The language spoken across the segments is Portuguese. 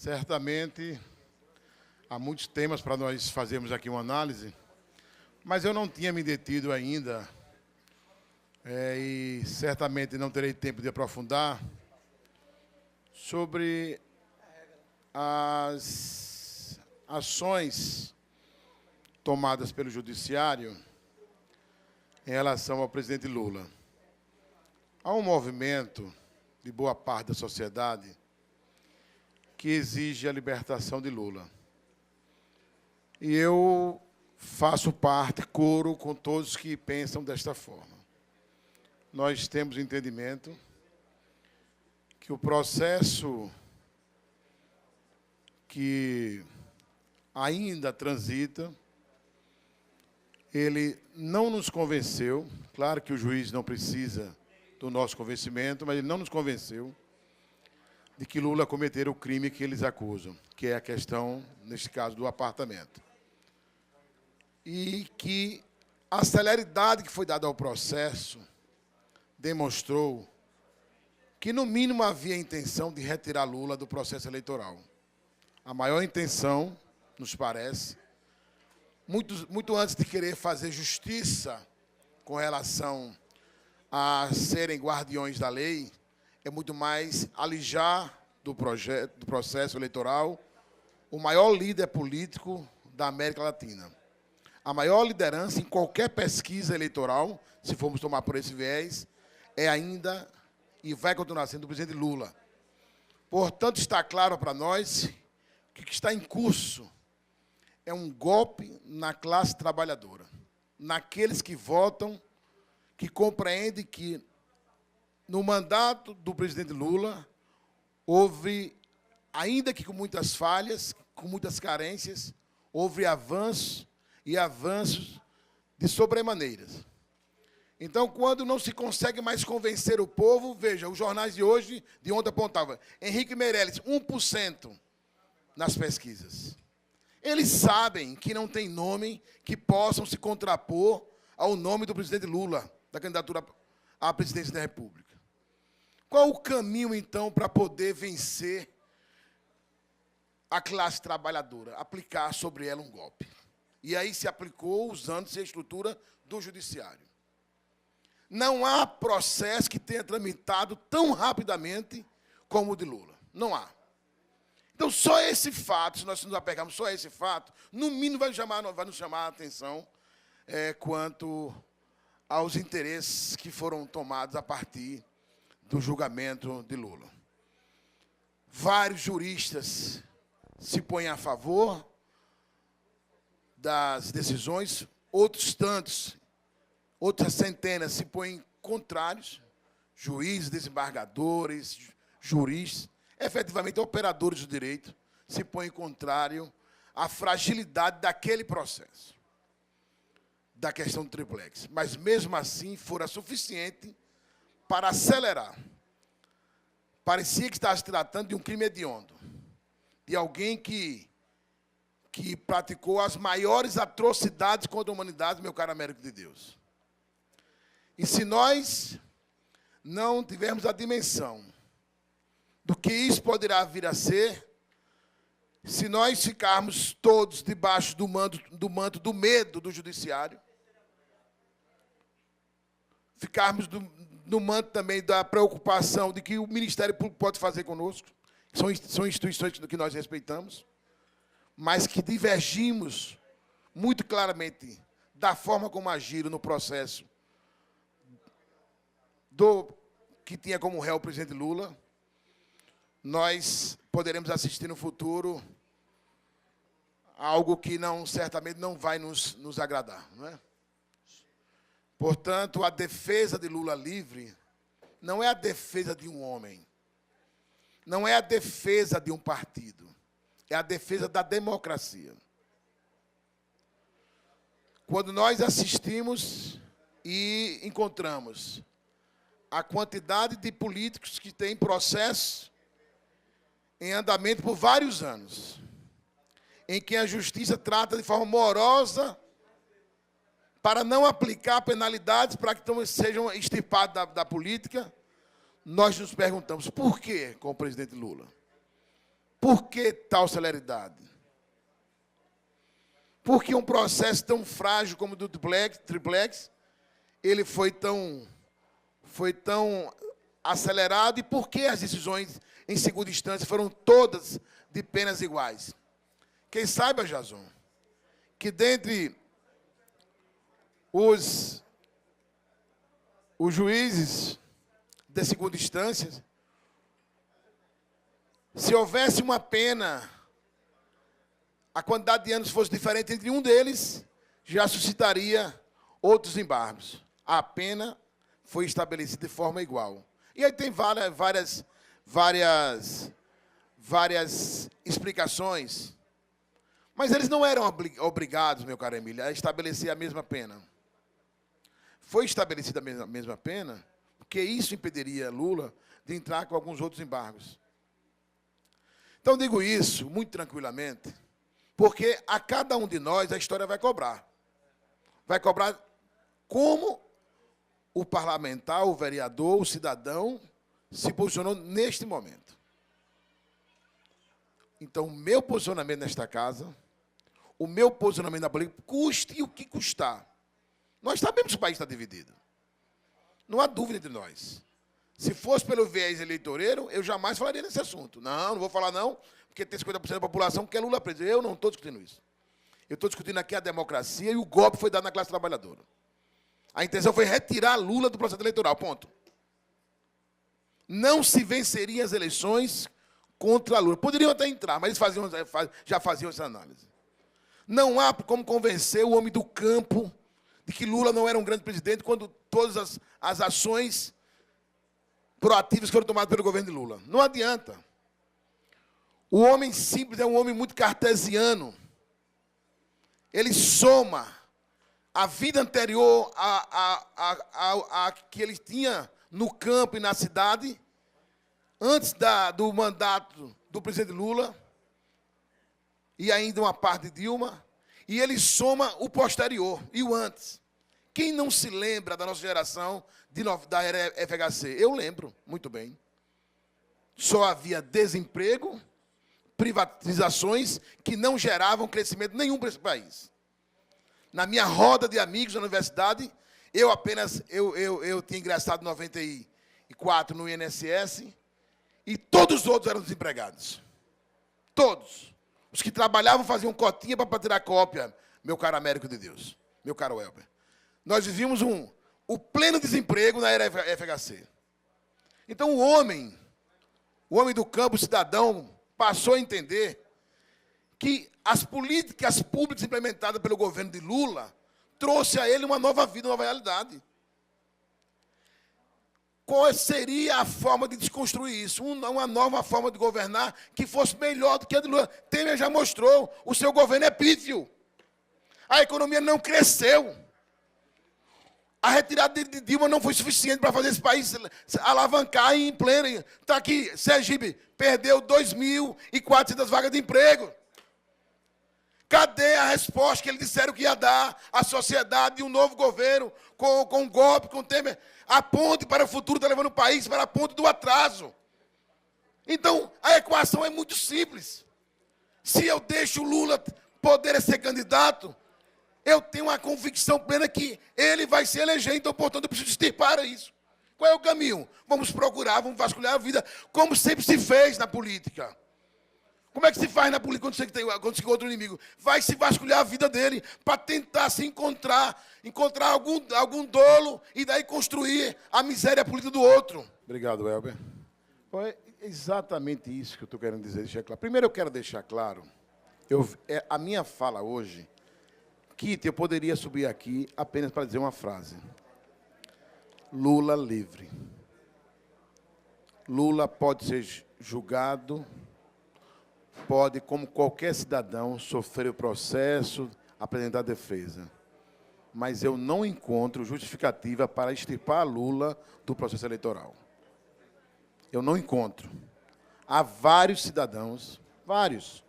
Certamente, há muitos temas para nós fazermos aqui uma análise, mas eu não tinha me detido ainda, e certamente não terei tempo de aprofundar, sobre as ações tomadas pelo Judiciário em relação ao presidente Lula. Há um movimento de boa parte da sociedade que exige a libertação de Lula. E eu faço parte, coro com todos que pensam desta forma. Nós temos entendimento que o processo que ainda transita, ele não nos convenceu. Claro que o juiz não precisa do nosso convencimento, mas ele não nos convenceu de que Lula cometera o crime que eles acusam, que é a questão, neste caso, do apartamento. E que a celeridade que foi dada ao processo demonstrou que, no mínimo, havia a intenção de retirar Lula do processo eleitoral. A maior intenção, nos parece, muito antes de querer fazer justiça com relação a serem guardiões da lei, é muito mais alijar do processo eleitoral o maior líder político da América Latina. A maior liderança em qualquer pesquisa eleitoral, se formos tomar por esse viés, é ainda e vai continuar sendo o presidente Lula. Portanto, está claro para nós que o que está em curso é um golpe na classe trabalhadora, naqueles que votam, que compreendem que, no mandato do presidente Lula, houve, ainda que com muitas falhas, com muitas carências, houve avanços e avanços de sobremaneiras. Então, quando não se consegue mais convencer o povo, veja, os jornais de hoje, de ontem apontavam, Henrique Meirelles, 1% nas pesquisas. Eles sabem que não tem nome que possam se contrapor ao nome do presidente Lula, da candidatura à presidência da República. Qual o caminho, então, para poder vencer a classe trabalhadora? Aplicar sobre ela um golpe. E aí se aplicou usando-se a estrutura do Judiciário. Não há processo que tenha tramitado tão rapidamente como o de Lula. Não há. Então, só esse fato, se nós nos apegarmos só a esse fato, no mínimo vai nos chamar a atenção quanto aos interesses que foram tomados a partir do julgamento de Lula. Vários juristas se põem a favor das decisões, outros tantos, outras centenas se põem contrários, juízes, desembargadores, juristas, efetivamente operadores do direito, se põem contrário à fragilidade daquele processo, da questão do triplex. Mas, mesmo assim, fora suficiente para acelerar. Parecia que estava se tratando de um crime hediondo, de alguém que praticou as maiores atrocidades contra a humanidade, meu caro Américo de Deus. E se nós não tivermos a dimensão do que isso poderá vir a ser, se nós ficarmos todos debaixo do manto do medo do Judiciário, ficarmos no manto também da preocupação de que o Ministério Público pode fazer conosco, são instituições que nós respeitamos, mas que divergimos muito claramente da forma como agiram no processo que tinha como réu o presidente Lula, nós poderemos assistir no futuro a algo que certamente não vai nos agradar, não é? Portanto, a defesa de Lula livre não é a defesa de um homem, não é a defesa de um partido, é a defesa da democracia. Quando nós assistimos e encontramos a quantidade de políticos que têm processo em andamento por vários anos, em que a justiça trata de forma morosa para não aplicar penalidades para que sejam extirpados da política, nós nos perguntamos, por quê com o presidente Lula? Por que tal celeridade? Porque um processo tão frágil como o do triplex, ele foi tão acelerado, e por que as decisões em segunda instância foram todas de penas iguais? Quem saiba, Jason, que dentre os juízes de segunda instância, se houvesse uma pena, a quantidade de anos fosse diferente entre um deles, já suscitaria outros embargos. A pena foi estabelecida de forma igual. E aí tem várias explicações. Mas eles não eram obrigados, meu caro Emílio, a estabelecer a mesma pena. Foi estabelecida a mesma pena, porque isso impediria Lula de entrar com alguns outros embargos. Então, digo isso muito tranquilamente, porque a cada um de nós a história vai cobrar. Vai cobrar como o parlamentar, o vereador, o cidadão se posicionou neste momento. Então, o meu posicionamento nesta casa, o meu posicionamento na política, custe o que custar. Nós sabemos que o país está dividido. Não há dúvida entre nós. Se fosse pelo viés eleitoreiro, eu jamais falaria nesse assunto. Não vou falar não, porque tem 50% da população que quer Lula preso. Eu não estou discutindo isso. Eu estou discutindo aqui a democracia, e o golpe foi dado na classe trabalhadora. A intenção foi retirar Lula do processo eleitoral, ponto. Não se venceriam as eleições contra Lula. Poderiam até entrar, mas eles já faziam essa análise. Não há como convencer o homem do campo de que Lula não era um grande presidente quando todas as ações proativas foram tomadas pelo governo de Lula. Não adianta. O homem simples é um homem muito cartesiano. Ele soma a vida anterior a que ele tinha no campo e na cidade, antes do mandato do presidente Lula, e ainda uma parte de Dilma, e ele soma o posterior e o antes. Quem não se lembra da nossa geração da era FHC? Eu lembro muito bem. Só havia desemprego, privatizações que não geravam crescimento nenhum para esse país. Na minha roda de amigos na universidade, eu tinha ingressado em 94 no INSS, e todos os outros eram desempregados. Todos. Os que trabalhavam faziam cotinha para tirar cópia, meu caro Américo de Deus, meu caro Elber. Nós vivíamos o pleno desemprego na era FHC. Então, o homem do campo, o cidadão, passou a entender que as políticas públicas implementadas pelo governo de Lula trouxe a ele uma nova vida, uma nova realidade. Qual seria a forma de desconstruir isso? Uma nova forma de governar que fosse melhor do que a de Lula. Temer já mostrou, o seu governo é pífio. A economia não cresceu. A retirada de Dilma não foi suficiente para fazer esse país alavancar em pleno. Está aqui, Sergipe perdeu 2.400 vagas de emprego. Cadê a resposta que eles disseram que ia dar à sociedade de um novo governo, com um golpe, com Temer? A ponte para o futuro está levando o país para a ponte do atraso. Então, a equação é muito simples. Se eu deixo o Lula poder ser candidato, eu tenho uma convicção plena que ele vai se eleger, então, portanto, eu preciso extirpar isso. Qual é o caminho? Vamos procurar, vamos vasculhar a vida, como sempre se fez na política. Como é que se faz na política quando se encontra outro inimigo? Vai se vasculhar a vida dele para tentar se encontrar algum dolo e daí construir a miséria política do outro. Obrigado, Elber. É exatamente isso que eu estou querendo dizer, deixar claro. Primeiro eu quero deixar claro, a minha fala hoje, Kitty, eu poderia subir aqui apenas para dizer uma frase. Lula livre. Lula pode ser julgado, pode, como qualquer cidadão, sofrer o processo, apresentar defesa. Mas eu não encontro justificativa para extirpar Lula do processo eleitoral. Eu não encontro. Há vários cidadãos, vários,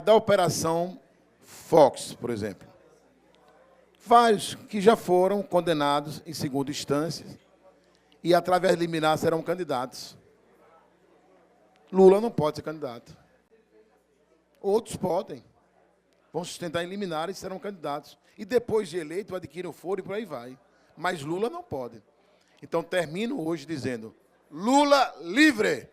da Operação Fox, por exemplo. Vários que já foram condenados em segunda instância e, através de liminar, serão candidatos. Lula não pode ser candidato. Outros podem. Vão sustentar eliminar e serão candidatos. E depois de eleito, adquirem o foro e por aí vai. Mas Lula não pode. Então, termino hoje dizendo, Lula livre!